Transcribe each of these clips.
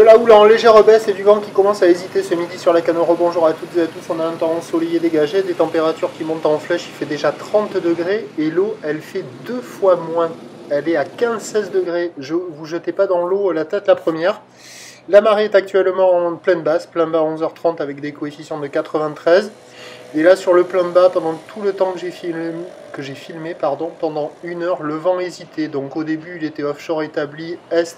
De la houle en légère baisse et du vent qui commence à hésiter ce midi sur la canne. Rebonjour à toutes et à tous, on a un temps ensoleillé dégagé, des températures qui montent en flèche, il fait déjà 30 degrés et l'eau elle fait 2 fois moins. Elle est à 15-16 degrés, vous jetez pas dans l'eau la tête la première. La marée est actuellement en pleine basse, plein bas à 11h30 avec des coefficients de 93. Et là sur le plein bas, pendant tout le temps que j'ai filmé, pendant 1 heure, le vent hésitait. Donc au début il était offshore établi, est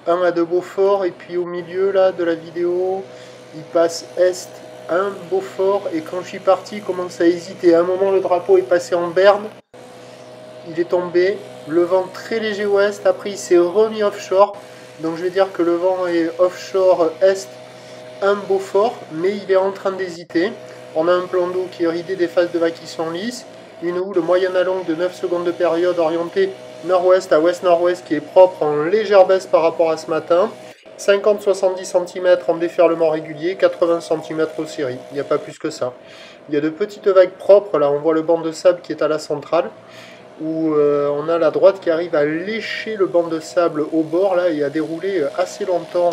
1 à 2 Beaufort, et puis au milieu là de la vidéo, il passe est 1 Beaufort, et quand je suis parti, il commence à hésiter. À un moment, le drapeau est passé en berne, il est tombé, le vent très léger ouest, après il s'est remis offshore, donc je vais dire que le vent est offshore est 1 Beaufort, mais il est en train d'hésiter. On a un plan d'eau qui est ridé, des phases de vagues qui sont lisses, une houle moyenne à longue de 9 secondes de période orientée nord-ouest à ouest-nord-ouest qui est propre en légère baisse par rapport à ce matin. 50-70 cm en déferlement régulier, 80 cm aux séries. Il n'y a pas plus que ça. Il y a de petites vagues propres, là on voit le banc de sable qui est à la centrale, où on a la droite qui arrive à lécher le banc de sable au bord là et à dérouler assez longtemps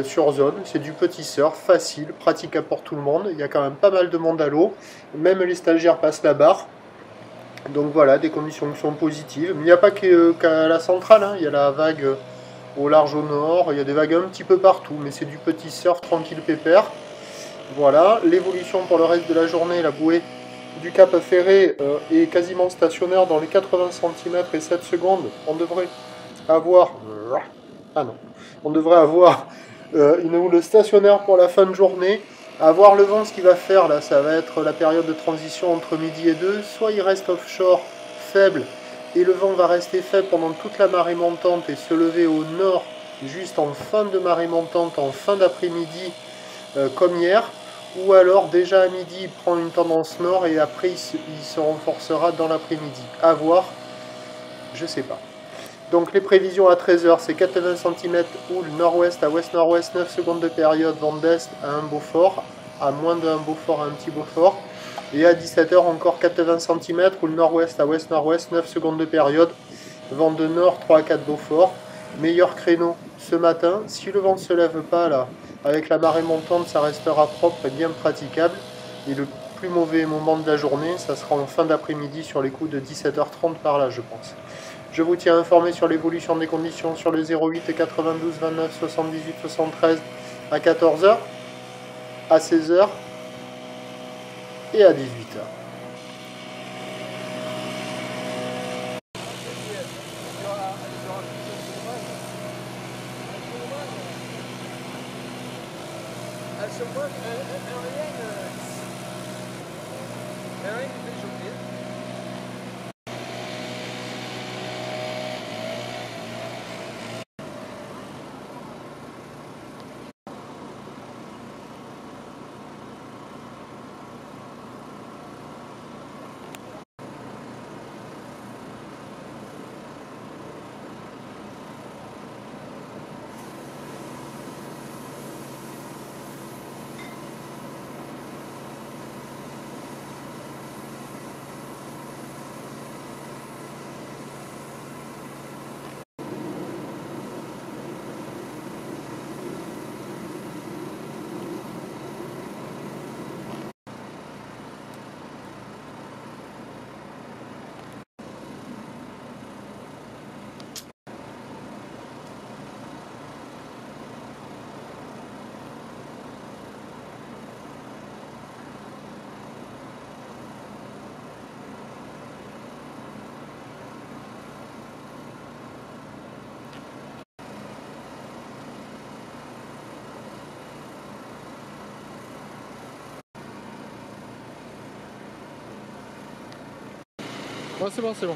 sur zone. C'est du petit surf, facile, praticable pour tout le monde. Il y a quand même pas mal de monde à l'eau. Même les stagiaires passent la barre. Donc voilà, des conditions qui sont positives. Mais il n'y a pas qu'à la centrale, hein. Il y a la vague au large au nord, il y a des vagues un petit peu partout, mais c'est du petit surf tranquille pépère. Voilà, l'évolution pour le reste de la journée, la bouée du Cap Ferré est quasiment stationnaire dans les 80 cm et 7 secondes. On devrait avoir... Ah non. On devrait avoir une houle stationnaire pour la fin de journée. À voir le vent, ce qu'il va faire là, ça va être la période de transition entre midi et 2. Soit il reste offshore faible et le vent va rester faible pendant toute la marée montante et se lever au nord juste en fin de marée montante, en fin d'après-midi comme hier. Ou alors déjà à midi il prend une tendance nord et après il se renforcera dans l'après-midi. À voir, je sais pas. Donc les prévisions à 13h, c'est 80 cm houle nord-ouest à ouest-nord-ouest, 9 secondes de période, vent d'est à 1 Beaufort, à moins de 1 Beaufort à un petit Beaufort. Et à 17h encore 80 cm, houle nord-ouest à ouest-nord-ouest, 9 secondes de période, vent de nord 3 à 4 Beaufort. Meilleur créneau ce matin, si le vent ne se lève pas là, avec la marée montante, ça restera propre et bien praticable. Et le plus mauvais moment de la journée, ça sera en fin d'après-midi sur les coups de 17h30 par là, je pense. Je vous tiens informé sur l'évolution des conditions sur le 08 92 29 78 73 à 14h, à 16h et à 18h. Ouais, c'est bon, c'est bon.